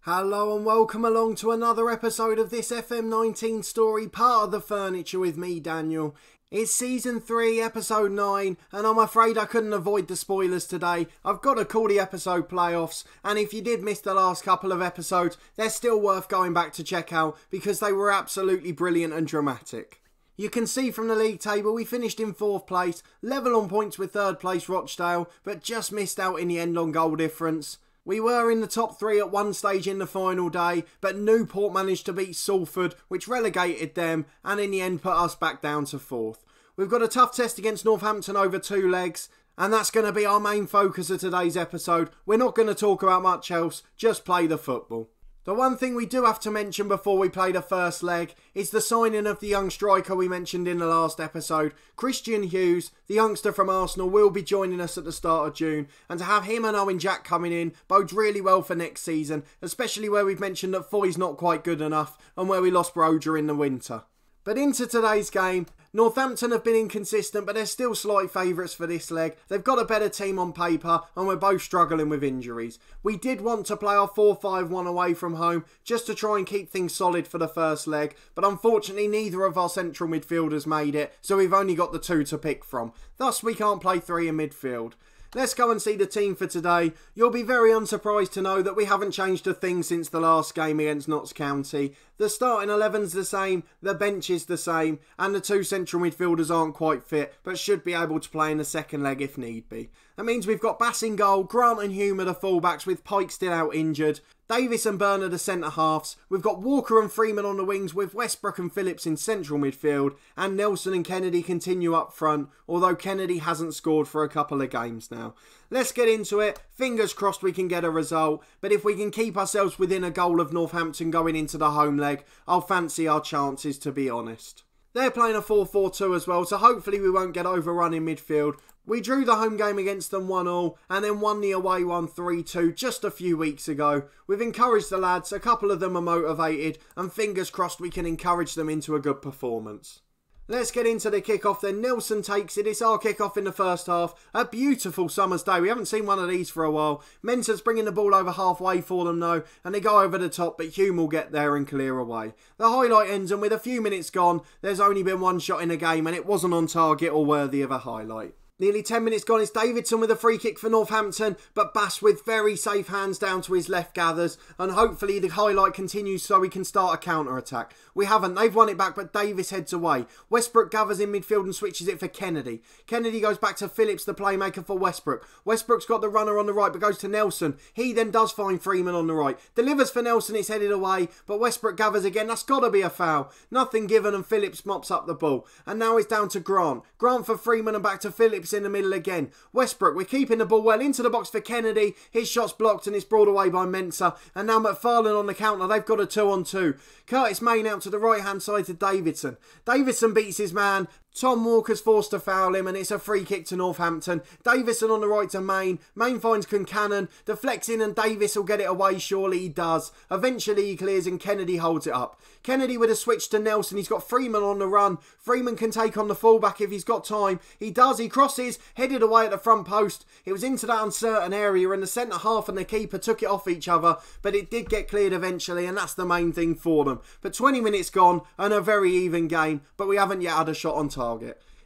Hello and welcome along to another episode of this FM19 story, part of the furniture with me, Daniel. It's season 3, episode 9, and I'm afraid I couldn't avoid the spoilers today. I've got to call the episode playoffs, and if you did miss the last couple of episodes, they're still worth going back to check out because they were absolutely brilliant and dramatic. You can see from the league table we finished in 4th place, level on points with 3rd place Rochdale, but just missed out in the end on goal difference. We were in the top 3 at one stage in the final day, but Newport managed to beat Salford, which relegated them, and in the end put us back down to 4th. We've got a tough test against Northampton over 2 legs, and that's going to be our main focus of today's episode. We're not going to talk about much else, just play the football. The one thing we do have to mention before we play the first leg is the signing of the young striker we mentioned in the last episode. Christian Hughes, the youngster from Arsenal, will be joining us at the start of June, and to have him and Owen Jack coming in bodes really well for next season, especially where we've mentioned that Foy's not quite good enough and where we lost Broja in the winter. But into today's game, Northampton have been inconsistent, but they're still slight favourites for this leg. They've got a better team on paper, and we're both struggling with injuries. We did want to play our 4-5-1 away from home, just to try and keep things solid for the first leg, but unfortunately neither of our central midfielders made it, so we've only got the 2 to pick from. Thus we can't play 3 in midfield. Let's go and see the team for today. You'll be very unsurprised to know that we haven't changed a thing since the last game against Notts County. The starting 11's the same, the bench is the same, and the 2 central midfielders aren't quite fit, but should be able to play in the second leg if need be. That means we've got Bass in goal, Grant and Hume are the fullbacks with Pike still out injured. Davis and Byrne are the centre-halves. We've got Walker and Freeman on the wings with Westbrook and Phillips in central midfield, and Nelson and Kennedy continue up front, although Kennedy hasn't scored for a couple of games now. Let's get into it. Fingers crossed we can get a result, but if we can keep ourselves within a goal of Northampton going into the home leg, I'll fancy our chances, to be honest. They're playing a 4-4-2 as well, so hopefully we won't get overrun in midfield. We drew the home game against them 1-1 and then won the away one 3-2 just a few weeks ago. We've encouraged the lads, a couple of them are motivated, and fingers crossed we can encourage them into a good performance. Let's get into the kick-off then. Nelson takes it. It's our kick-off in the first half. A beautiful summer's day. We haven't seen one of these for a while. Mensah's bringing the ball over halfway for them though, and they go over the top, but Hume will get there and clear away. The highlight ends, and with a few minutes gone, there's only been one shot in a game, and it wasn't on target or worthy of a highlight. Nearly 10 minutes gone, it's Davidson with a free kick for Northampton, but Bass with very safe hands down to his left gathers, and hopefully the highlight continues so we can start a counter-attack. We haven't, they've won it back, but Davis heads away. Westbrook gathers in midfield and switches it for Kennedy. Kennedy goes back to Phillips, the playmaker for Westbrook. Westbrook's got the runner on the right, but goes to Nelson. He then does find Freeman on the right. Delivers for Nelson, it's headed away, but Westbrook gathers again. That's got to be a foul. Nothing given, and Phillips mops up the ball. And now it's down to Grant. Grant for Freeman and back to Phillips in the middle again. Westbrook, we're keeping the ball well into the box for Kennedy. His shot's blocked and it's brought away by Mensah. And now McFarlane on the counter. They've got a 2-on-2. Curtis Main out to the right hand side to Davidson. Davidson beats his man. Tom Walker's forced to foul him, and it's a free kick to Northampton. Davison on the right to Main. Main finds Concannon, deflects in, and Davis will get it away. Surely he does. Eventually he clears, and Kennedy holds it up. Kennedy with a switch to Nelson. He's got Freeman on the run. Freeman can take on the fullback if he's got time. He does. He crosses, headed away at the front post. It was into that uncertain area, and the centre half and the keeper took it off each other, but it did get cleared eventually, and that's the main thing for them. But 20 minutes gone, and a very even game, but we haven't yet had a shot on target.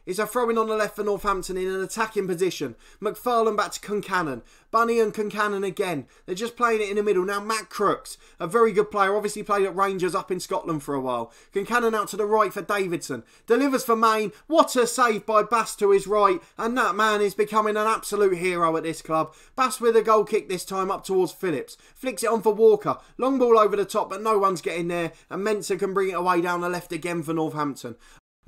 It's a throw-in on the left for Northampton in an attacking position. McFarlane back to Concannon. Bunny and Concannon again. They're just playing it in the middle. Now Matt Crooks, a very good player, obviously played at Rangers up in Scotland for a while. Concannon out to the right for Davidson. Delivers for Main. What a save by Bass to his right. And that man is becoming an absolute hero at this club. Bass with a goal kick this time up towards Phillips. Flicks it on for Walker. Long ball over the top, but no one's getting there. And Mensah can bring it away down the left again for Northampton.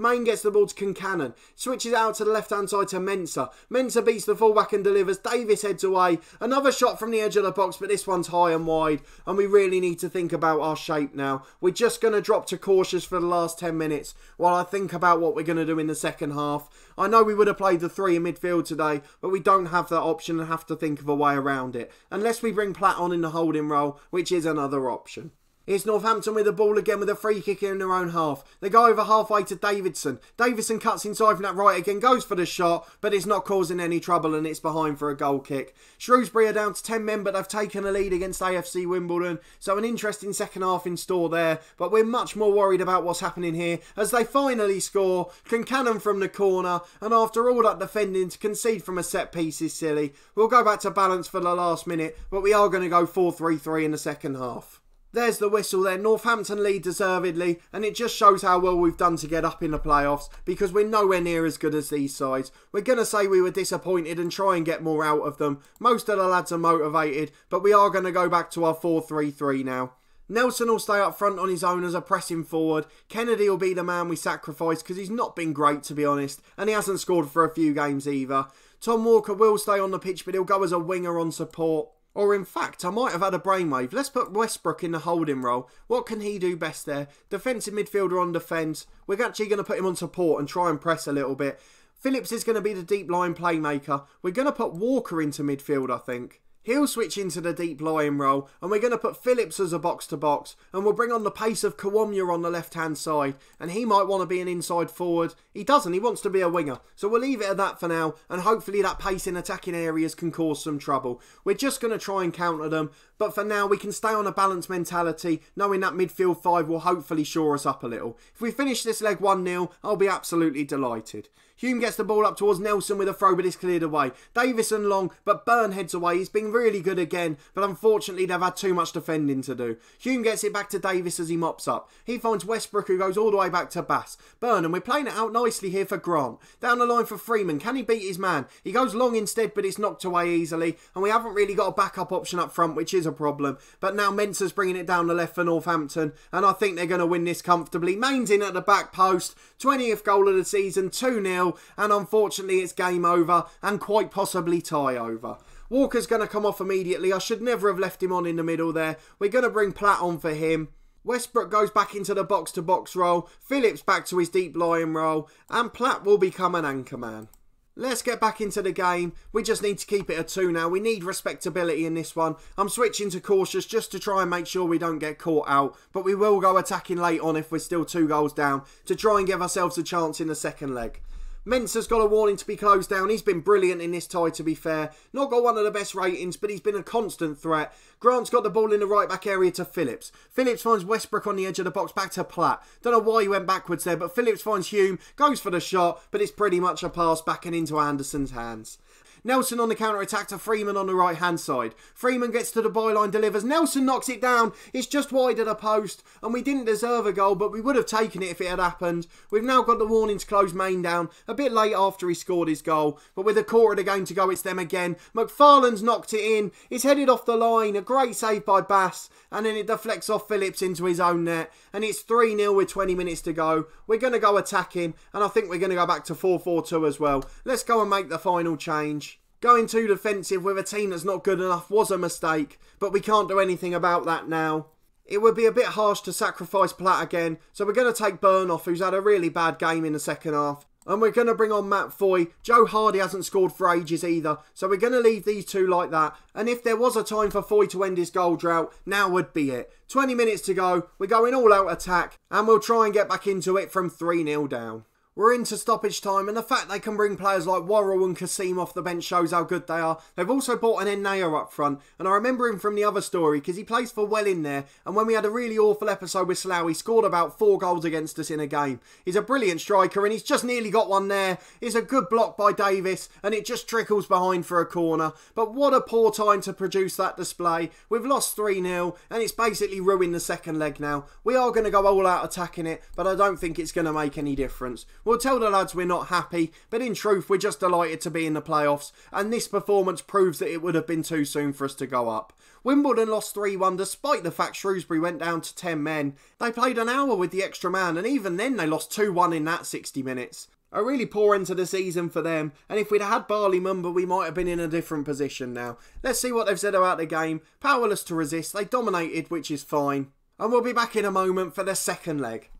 Main gets the ball to Concannon, switches out to the left-hand side to Mensah. Mensah beats the fullback and delivers. Davis heads away. Another shot from the edge of the box, but this one's high and wide, and we really need to think about our shape now. We're just going to drop to cautious for the last 10 minutes while I think about what we're going to do in the second half. I know we would have played the 3 in midfield today, but we don't have that option and have to think of a way around it, unless we bring Platt on in the holding role, which is another option. It's Northampton with the ball again with a free kick in their own half. They go over halfway to Davidson. Davison cuts inside from that right again, goes for the shot, but it's not causing any trouble and it's behind for a goal kick. Shrewsbury are down to 10 men, but they've taken a lead against AFC Wimbledon, so an interesting second half in store there, but we're much more worried about what's happening here as they finally score. Cannon from the corner, and after all that defending, to concede from a set piece is silly. We'll go back to balance for the last minute, but we are going to go 4-3-3 in the second half. There's the whistle there. Northampton lead deservedly, and it just shows how well we've done to get up in the playoffs because we're nowhere near as good as these sides. We're going to say we were disappointed and try and get more out of them. Most of the lads are motivated, but we are going to go back to our 4-3-3 now. Nelson will stay up front on his own as a pressing forward. Kennedy will be the man we sacrifice because he's not been great, to be honest, and he hasn't scored for a few games either. Tom Walker will stay on the pitch, but he'll go as a winger on support. Or in fact, I might have had a brainwave. Let's put Westbrook in the holding role. What can he do best there? Defensive midfielder on defence. We're actually going to put him on support and try and press a little bit. Phillips is going to be the deep line playmaker. We're going to put Walker into midfield, I think. He'll switch into the deep lying role, and we're going to put Phillips as a box-to-box, and we'll bring on the pace of Kawamya on the left-hand side, and he might want to be an inside forward. He doesn't, he wants to be a winger, so we'll leave it at that for now, and hopefully that pace in attacking areas can cause some trouble. We're just going to try and counter them, but for now we can stay on a balanced mentality, knowing that midfield 5 will hopefully shore us up a little. If we finish this leg 1-0, I'll be absolutely delighted. Hume gets the ball up towards Nelson with a throw, but it's cleared away. Davison long, but Byrne heads away. He's been really good again, but unfortunately they've had too much defending to do. Hume gets it back to Davis as he mops up. He finds Westbrook, who goes all the way back to Bass. Byrne, and we're playing it out nicely here for Grant. Down the line for Freeman. Can he beat his man? He goes long instead, but it's knocked away easily, and we haven't really got a backup option up front, which is a problem. But now Mensah's bringing it down the left for Northampton, and I think they're going to win this comfortably. Main's in at the back post. 20th goal of the season, 2-0, and unfortunately it's game over and quite possibly tie over. Walker's going to come off immediately. I should never have left him on in the middle there. We're going to bring Platt on for him. Westbrook goes back into the box-to-box role. Phillips back to his deep lying role, and Platt will become an anchor man. Let's get back into the game. We just need to keep it a 2 now. We need respectability in this one. I'm switching to cautious just to try and make sure we don't get caught out. But we will go attacking late on if we're still 2 goals down to try and give ourselves a chance in the second leg. Mensah's got a warning to be closed down. He's been brilliant in this tie, to be fair. Not got one of the best ratings, but he's been a constant threat. Grant's got the ball in the right back area to Phillips. Phillips finds Westbrook on the edge of the box, back to Platt. Don't know why he went backwards there, but Phillips finds Hume, goes for the shot, but it's pretty much a pass back and into Anderson's hands. Nelson on the counter-attack to Freeman on the right-hand side. Freeman gets to the byline, delivers. Nelson knocks it down. It's just wide of the post, and we didn't deserve a goal, but we would have taken it if it had happened. We've now got the warning to close Main down, a bit late after he scored his goal, but with a quarter of the game to go, it's them again. McFarlane's knocked it in. It's headed off the line. A great save by Bass, and then it deflects off Phillips into his own net, and it's 3-0 with 20 minutes to go. We're going to go attacking, and I think we're going to go back to 4-4-2 as well. Let's go and make the final change. Going too defensive with a team that's not good enough was a mistake, but we can't do anything about that now. It would be a bit harsh to sacrifice Platt again, so we're going to take Byrne off, who's had a really bad game in the second half. And we're going to bring on Matt Foy. Joe Hardy hasn't scored for ages either, so we're going to leave these two like that. And if there was a time for Foy to end his goal drought, now would be it. 20 minutes to go, we're going all out attack, and we'll try and get back into it from 3-0 down. We're into stoppage time, and the fact they can bring players like Worrell and Kasim off the bench shows how good they are. They've also brought an Enea up front, and I remember him from the other story because he plays for Welling there, and when we had a really awful episode with Slough, he scored about 4 goals against us in a game. He's a brilliant striker, and he's just nearly got one there. It's a good block by Davis, and it just trickles behind for a corner. But what a poor time to produce that display. We've lost 3-0, and it's basically ruined the second leg now. We are going to go all out attacking it, but I don't think it's going to make any difference. We'll tell the lads we're not happy, but in truth we're just delighted to be in the playoffs, and this performance proves that it would have been too soon for us to go up. Wimbledon lost 3-1 despite the fact Shrewsbury went down to 10 men. They played an hour with the extra man, and even then they lost 2-1 in that 60 minutes. A really poor end to the season for them, and if we'd had Barley Mumba we might have been in a different position now. Let's see what they've said about the game. Powerless to resist, they dominated, which is fine. And we'll be back in a moment for the second leg.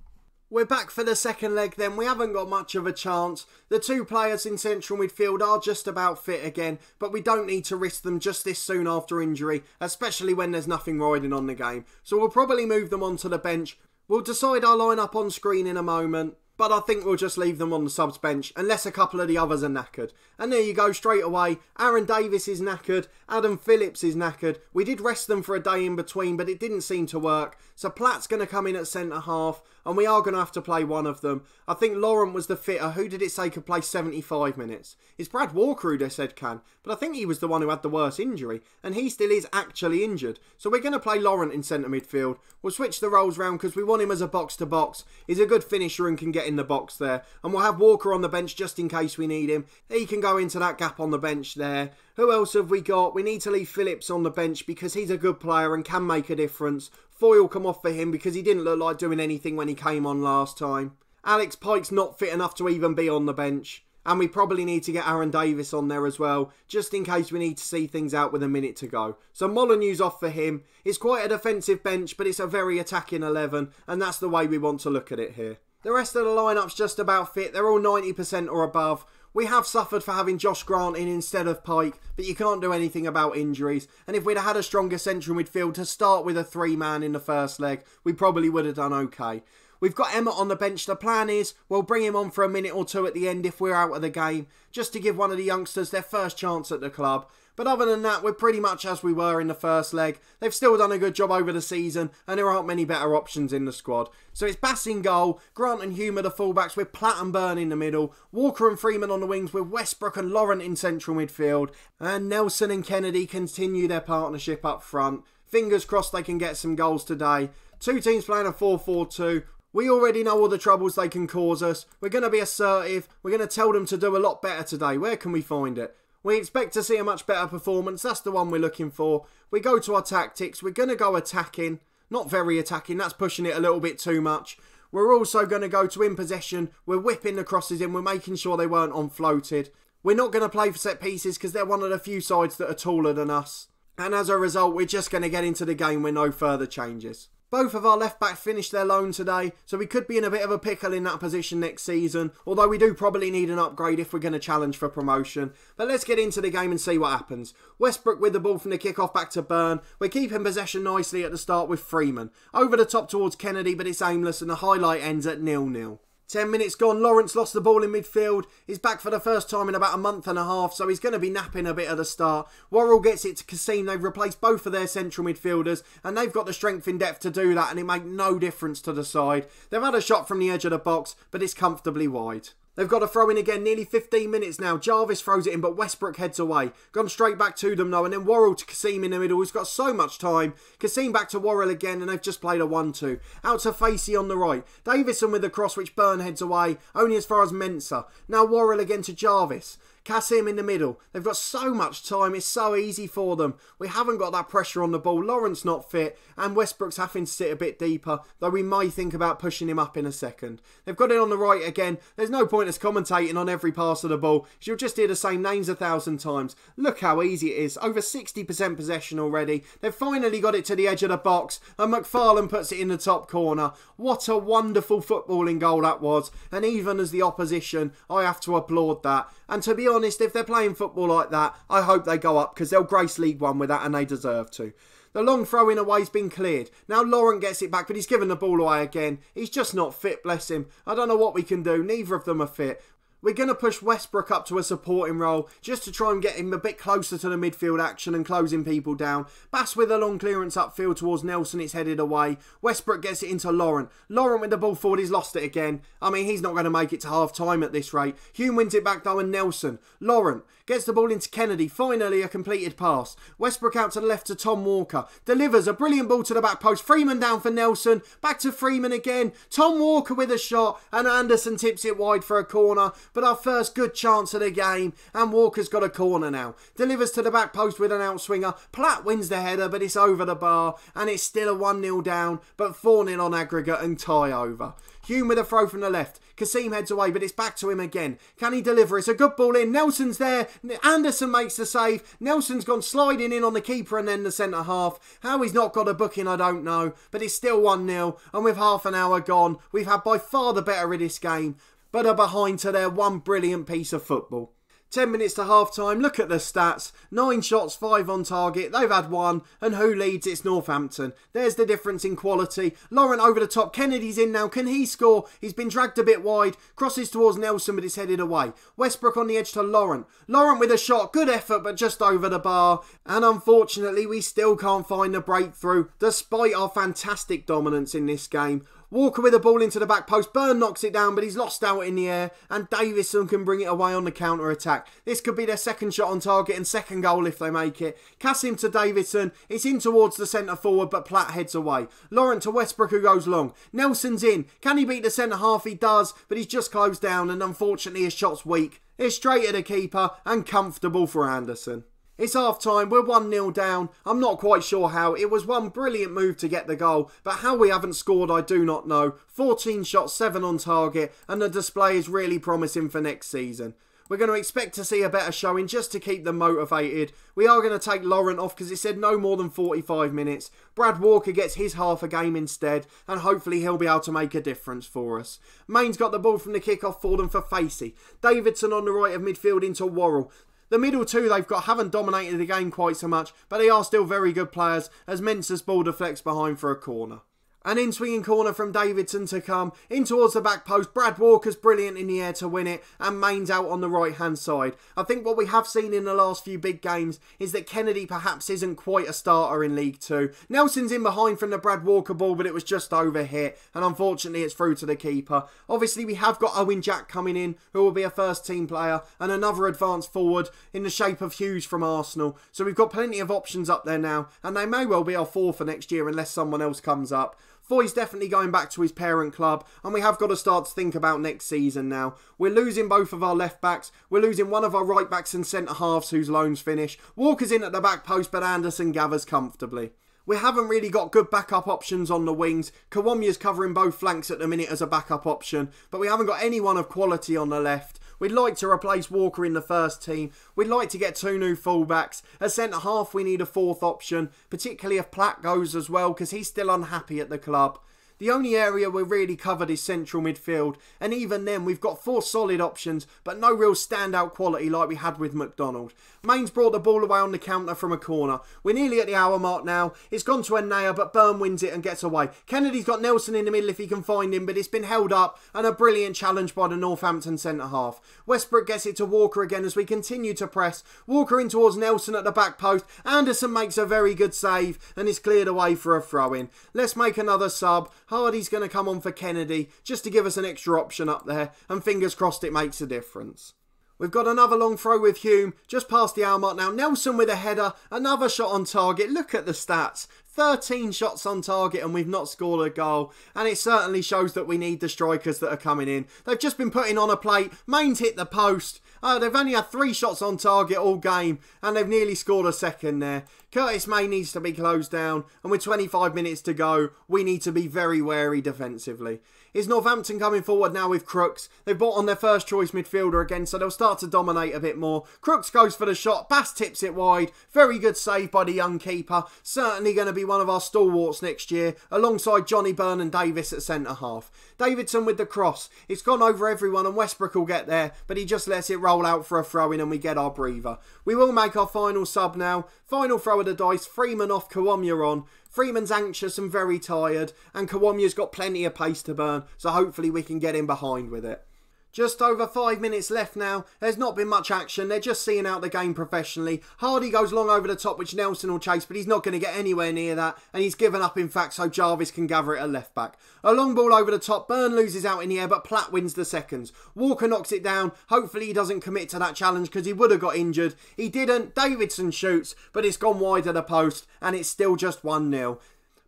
We're back for the second leg then. We haven't got much of a chance. The two players in central midfield are just about fit again, but we don't need to risk them just this soon after injury, especially when there's nothing riding on the game. So we'll probably move them onto the bench. We'll decide our lineup on screen in a moment, but I think we'll just leave them on the subs bench unless a couple of the others are knackered. And there you go, straight away. Aaron Davis is knackered. Adam Phillips is knackered. We did rest them for a day in between, but it didn't seem to work. So Platt's going to come in at centre half, and we are going to have to play one of them. I think Laurent was the fitter. Who did it say could play 75 minutes? It's Brad Walker who they said can, but I think he was the one who had the worst injury, and he still is actually injured. So we're going to play Laurent in centre midfield. We'll switch the roles round because we want him as a box-to-box. He's a good finisher and can get in the box there. And we'll have Walker on the bench just in case we need him. He can go into that gap on the bench there. Who else have we got? We need to leave Phillips on the bench because he's a good player and can make a difference. Foyle come off for him because he didn't look like doing anything when he came on last time. Alex Pike's not fit enough to even be on the bench. And we probably need to get Aaron Davis on there as well, just in case we need to see things out with a minute to go. So Molyneux's off for him. It's quite a defensive bench, but it's a very attacking 11, and that's the way we want to look at it here. The rest of the lineup's just about fit. They're all 90% or above. We have suffered for having Josh Grant in instead of Pike, but you can't do anything about injuries. And if we'd had a stronger central midfield to start with a 3-man in the first leg, we probably would have done okay. We've got Emmett on the bench. The plan is we'll bring him on for a minute or two at the end if we're out of the game, just to give one of the youngsters their first chance at the club. But other than that, we're pretty much as we were in the first leg. They've still done a good job over the season, and there aren't many better options in the squad. So it's Bass in goal, Grant and Hume are the fullbacks with Platt and Byrne in the middle, Walker and Freeman on the wings with Westbrook and Laurent in central midfield, and Nelson and Kennedy continue their partnership up front. Fingers crossed they can get some goals today. Two teams playing a 4-4-2. We already know all the troubles they can cause us. We're going to be assertive. We're going to tell them to do a lot better today. Where can we find it? We expect to see a much better performance. That's the one we're looking for. We go to our tactics. We're going to go attacking. Not very attacking. That's pushing it a little bit too much. We're also going to go to in possession. We're whipping the crosses in. We're making sure they weren't on-floated. We're not going to play for set pieces because they're one of the few sides that are taller than us. And as a result, we're just going to get into the game with no further changes. Both of our left-backs finished their loan today, so we could be in a bit of a pickle in that position next season, although we do probably need an upgrade if we're going to challenge for promotion. But let's get into the game and see what happens. Westbrook with the ball from the kick-off back to Byrne. We're keeping possession nicely at the start with Freeman. Over the top towards Kennedy, but it's aimless and the highlight ends at 0-0. 10 minutes gone, Lawrence lost the ball in midfield. He's back for the first time in about a month and a half, so he's going to be napping a bit at the start. Worrell gets it to Kassim. They've replaced both of their central midfielders, and they've got the strength in depth to do that, and it made no difference to the side. They've had a shot from the edge of the box, but it's comfortably wide. They've got a throw in again, nearly 15 minutes now. Jarvis throws it in, but Westbrook heads away. Gone straight back to them though, and then Worrell to Kassim in the middle, who's got so much time. Kassim back to Worrell again, and they've just played a 1-2. Out to Facey on the right. Davison with the cross, which Byrne heads away, only as far as Mensah. Now Worrell again to Jarvis. Kassim in the middle. They've got so much time. It's so easy for them. We haven't got that pressure on the ball. Lawrence not fit. And Westbrook's having to sit a bit deeper, though we may think about pushing him up in a second. They've got it on the right again. There's no point us commentating on every pass of the ball. You'll just hear the same names 1,000 times. Look how easy it is. Over 60% possession already. They've finally got it to the edge of the box. And McFarlane puts it in the top corner. What a wonderful footballing goal that was. And even as the opposition, I have to applaud that. And to be honest, if they're playing football like that, I hope they go up because they'll grace League One with that and they deserve to. The long throw in away's been cleared. Now Laurent gets it back, but he's given the ball away again. He's just not fit, bless him. I don't know what we can do. Neither of them are fit. We're going to push Westbrook up to a supporting role just to try and get him a bit closer to the midfield action and closing people down. Bass with a long clearance upfield towards Nelson. It's headed away. Westbrook gets it into Laurent. Laurent with the ball forward. He's lost it again. I mean, he's not going to make it to half time at this rate. Hume wins it back though and Nelson. Laurent gets the ball into Kennedy. Finally a completed pass. Westbrook out to the left to Tom Walker. Delivers a brilliant ball to the back post. Freeman down for Nelson. Back to Freeman again. Tom Walker with a shot. And Anderson tips it wide for a corner. But our first good chance of the game, and Walker's got a corner now. Delivers to the back post with an outswinger. Platt wins the header, but it's over the bar, and it's still a 1-0 down, but 4-0 on aggregate and tie over. Hume with a throw from the left. Kasim heads away, but it's back to him again. Can he deliver? It's a good ball in. Nelson's there. Anderson makes the save. Nelson's gone sliding in on the keeper and then the centre half. How he's not got a booking, I don't know. But it's still 1-0. And with half an hour gone, we've had by far the better of this game. But are behind to their one brilliant piece of football. 10 minutes to half time, look at the stats. 9 shots, 5 on target, they've had 1, and who leads? It's Northampton. There's the difference in quality. Laurent over the top, Kennedy's in now, can he score? He's been dragged a bit wide, crosses towards Nelson but it's headed away. Westbrook on the edge to Laurent. Laurent with a shot, good effort but just over the bar. And unfortunately we still can't find the breakthrough, despite our fantastic dominance in this game. Walker with the ball into the back post. Byrne knocks it down, but he's lost out in the air. And Davison can bring it away on the counter-attack. This could be their second shot on target and second goal if they make it. Kasim to Davison. It's in towards the centre forward, but Platt heads away. Laurent to Westbrook, who goes long. Nelson's in. Can he beat the centre half? He does, but he's just closed down, and unfortunately his shot's weak. It's straight at the keeper and comfortable for Anderson. It's half time, we're 1-0 down. I'm not quite sure how. It was one brilliant move to get the goal, but how we haven't scored I do not know. 14 shots, 7 on target, and the display is really promising for next season. We're going to expect to see a better showing just to keep them motivated. We are going to take Laurent off because it said no more than 45 minutes. Brad Walker gets his half a game instead, and hopefully he'll be able to make a difference for us. Main's got the ball from the kick-off for them for Facey. Davidson on the right of midfield into Worrell. The middle two they've got haven't dominated the game quite so much, but they are still very good players as Mensah's ball deflects behind for a corner. An in-swinging corner from Davidson to come. In towards the back post. Brad Walker's brilliant in the air to win it. And Main's out on the right-hand side. I think what we have seen in the last few big games is that Kennedy perhaps isn't quite a starter in League 2. Nelson's in behind from the Brad Walker ball, but it was just over hit. And unfortunately, it's through to the keeper. Obviously, we have got Owen Jack coming in, who will be a first-team player. And another advanced forward in the shape of Hughes from Arsenal. So we've got plenty of options up there now. And they may well be our 4 for next year unless someone else comes up. Foy's definitely going back to his parent club, and we have got to start to think about next season now. We're losing both of our left backs, we're losing one of our right backs and centre halves whose loans finish. Walker's in at the back post, but Anderson gathers comfortably. We haven't really got good backup options on the wings. Kawamya's covering both flanks at the minute as a backup option, but we haven't got anyone of quality on the left. We'd like to replace Walker in the first team. We'd like to get 2 new fullbacks. As centre half, we need a 4th option, particularly if Platt goes as well, because he's still unhappy at the club. The only area we're really covered is central midfield, and even then we've got 4 solid options, but no real standout quality like we had with McDonald. Main's brought the ball away on the counter from a corner. We're nearly at the hour mark now. It's gone to Anaya, but Byrne wins it and gets away. Kennedy's got Nelson in the middle if he can find him, but it's been held up, and a brilliant challenge by the Northampton centre half. Westbrook gets it to Walker again as we continue to press. Walker in towards Nelson at the back post. Anderson makes a very good save, and is cleared away for a throw-in. Let's make another sub. Hardy's going to come on for Kennedy, just to give us an extra option up there, and fingers crossed it makes a difference. We've got another long throw with Hume, just past the hour mark now. Nelson with a header, another shot on target. Look at the stats. 13 shots on target and we've not scored a goal. And it certainly shows that we need the strikers that are coming in. They've just been putting on a plate. Main's hit the post. They've only had 3 shots on target all game and they've nearly scored a second there. Curtis May needs to be closed down, and with 25 minutes to go, we need to be very wary defensively. Is Northampton coming forward now with Crooks? They've brought on their first choice midfielder again, so they'll start to dominate a bit more. Crooks goes for the shot. Bass tips it wide. Very good save by the young keeper. Certainly going to be one of our stalwarts next year, alongside Johnny Byrne and Davis at centre half. Davidson with the cross. It's gone over everyone and Westbrook will get there, but he just lets it roll out for a throw-in and we get our breather. We will make our final sub now. Final throw of the dice. Freeman off, Kawamya on. Freeman's anxious and very tired, and Kawamya's got plenty of pace to burn, so hopefully we can get in behind with it. Just over 5 minutes left now. There's not been much action. They're just seeing out the game professionally. Hardy goes long over the top, which Nelson will chase, but he's not going to get anywhere near that. And he's given up, in fact, so Jarvis can gather it at left back. A long ball over the top. Byrne loses out in the air, but Platt wins the seconds. Walker knocks it down. Hopefully he doesn't commit to that challenge because he would have got injured. He didn't. Davidson shoots, but it's gone wide of the post, and it's still just 1-0.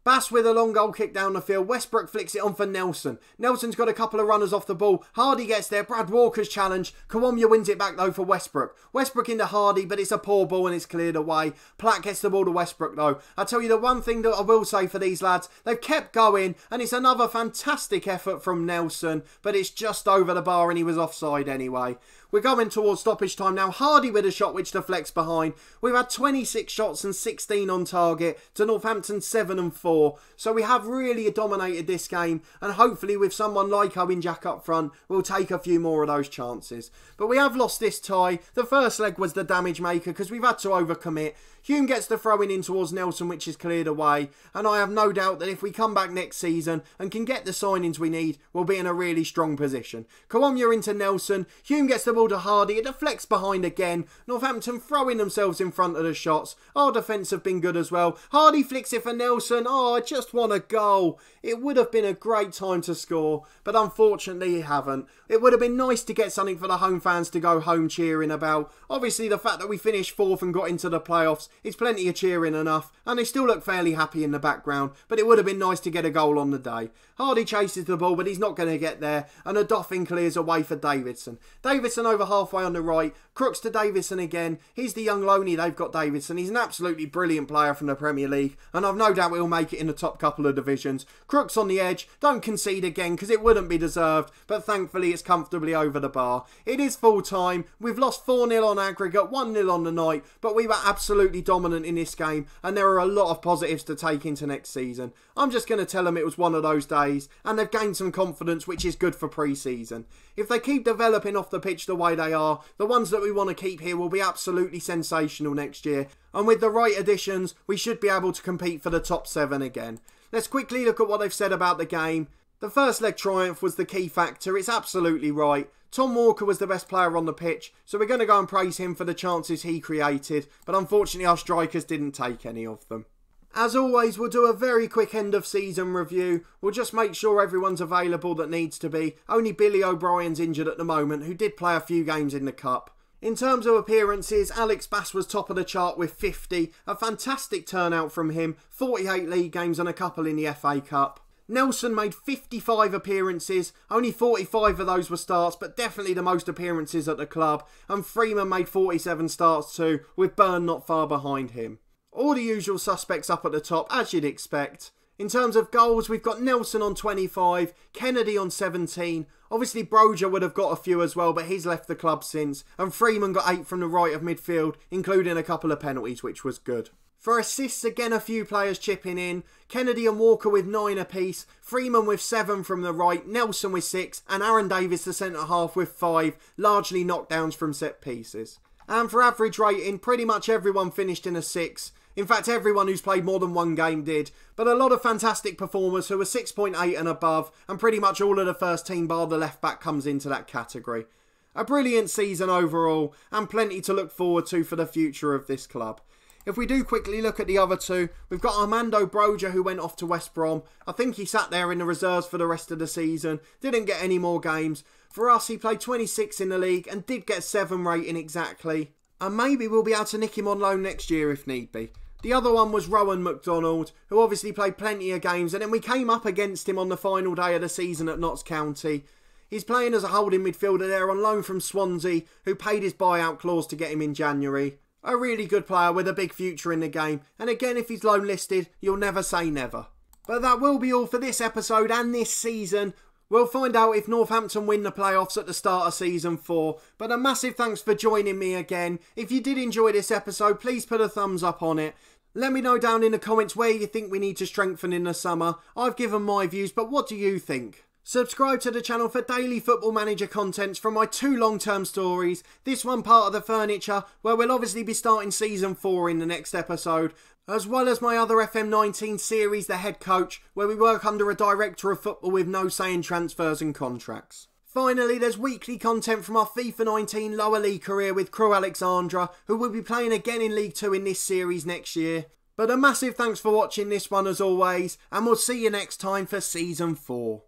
Bass with a long goal kick down the field. Westbrook flicks it on for Nelson. Nelson's got a couple of runners off the ball. Hardy gets there. Brad Walker's challenge. Kawamya wins it back though for Westbrook. Westbrook into Hardy, but it's a poor ball and it's cleared away. Platt gets the ball to Westbrook though. I tell you the one thing that I will say for these lads, they've kept going and it's another fantastic effort from Nelson, but it's just over the bar and he was offside anyway. We're going towards stoppage time now. Hardy with a shot which deflects behind. We've had 26 shots and 16 on target to Northampton 7 and 4. So we have really dominated this game and hopefully with someone like Owen Jack up front, we'll take a few more of those chances. But we have lost this tie. The first leg was the damage maker because we've had to overcommit. Hume gets the throw in towards Nelson which is cleared away, and I have no doubt that if we come back next season and can get the signings we need, we'll be in a really strong position. Kawamya into Nelson. Hume gets the ball to Hardy. It deflects behind again. Northampton throwing themselves in front of the shots. Our defence have been good as well. Hardy flicks it for Nelson. Oh, I just want a goal. It would have been a great time to score, but unfortunately you haven't. It would have been nice to get something for the home fans to go home cheering about. Obviously the fact that we finished 4th and got into the playoffs is plenty of cheering enough, and they still look fairly happy in the background, but it would have been nice to get a goal on the day. Hardy chases the ball, but he's not going to get there, and a doffing clears away for Davidson. Davidson over halfway on the right, Crooks to Davidson again. He's the young loanee they've got, Davidson. He's an absolutely brilliant player from the Premier League, and I've no doubt he'll make it in the top couple of divisions. Crooks on the edge, don't concede again because it wouldn't be deserved, but thankfully it's comfortably over the bar. It is full time. We've lost 4-0 on aggregate, 1-0 on the night, but we were absolutely dominant in this game, and there are a lot of positives to take into next season. I'm just going to tell them it was one of those days, and they've gained some confidence, which is good for pre-season. If they keep developing off the pitch the way they are, the ones that we want to keep here will be absolutely sensational next year, and with the right additions, we should be able to compete for the top 7 again. Let's quickly look at what they've said about the game. The first leg triumph was the key factor. It's absolutely right. Tom Walker was the best player on the pitch, so we're going to go and praise him for the chances he created, but unfortunately our strikers didn't take any of them. As always, we'll do a very quick end of season review. We'll just make sure everyone's available that needs to be. Only Billy O'Brien's injured at the moment, who did play a few games in the Cup. In terms of appearances, Alex Bass was top of the chart with 50. A fantastic turnout from him. 48 league games and a couple in the FA Cup. Nelson made 55 appearances, only 45 of those were starts, but definitely the most appearances at the club. And Freeman made 47 starts too, with Byrne not far behind him. All the usual suspects up at the top, as you'd expect. In terms of goals, we've got Nelson on 25, Kennedy on 17. Obviously, Broja would have got a few as well, but he's left the club since. And Freeman got 8 from the right of midfield, including a couple of penalties, which was good. For assists, again, a few players chipping in. Kennedy and Walker with 9 apiece. Freeman with 7 from the right. Nelson with 6. And Aaron Davis, the centre-half, with 5. Largely knockdowns from set pieces. And for average rating, pretty much everyone finished in a 6. In fact, everyone who's played more than one game did. But a lot of fantastic performers who were 6.8 and above. And pretty much all of the first team bar the left back comes into that category. A brilliant season overall. And plenty to look forward to for the future of this club. If we do quickly look at the other two, we've got Armando Broja who went off to West Brom. I think he sat there in the reserves for the rest of the season. Didn't get any more games. For us, he played 26 in the league and did get 7 rating exactly. And maybe we'll be able to nick him on loan next year if need be. The other one was Rowan McDonald, who obviously played plenty of games, and then we came up against him on the final day of the season at Notts County. He's playing as a holding midfielder there on loan from Swansea, who paid his buyout clause to get him in January. A really good player with a big future in the game, and again, if he's loan listed, you'll never say never. But that will be all for this episode and this season. We'll find out if Northampton win the playoffs at the start of season 4. But a massive thanks for joining me again. If you did enjoy this episode, please put a thumbs up on it. Let me know down in the comments where you think we need to strengthen in the summer. I've given my views, but what do you think? Subscribe to the channel for daily Football Manager contents from my 2 long-term stories. This one part of the furniture, where we'll obviously be starting season 4 in the next episode. As well as my other FM19 series, The Head Coach, where we work under a director of football with no say in transfers and contracts. Finally, there's weekly content from our FIFA 19 lower league career with Crew Alexandra, who will be playing again in League 2 in this series next year. But a massive thanks for watching this one as always, and we'll see you next time for Season 4.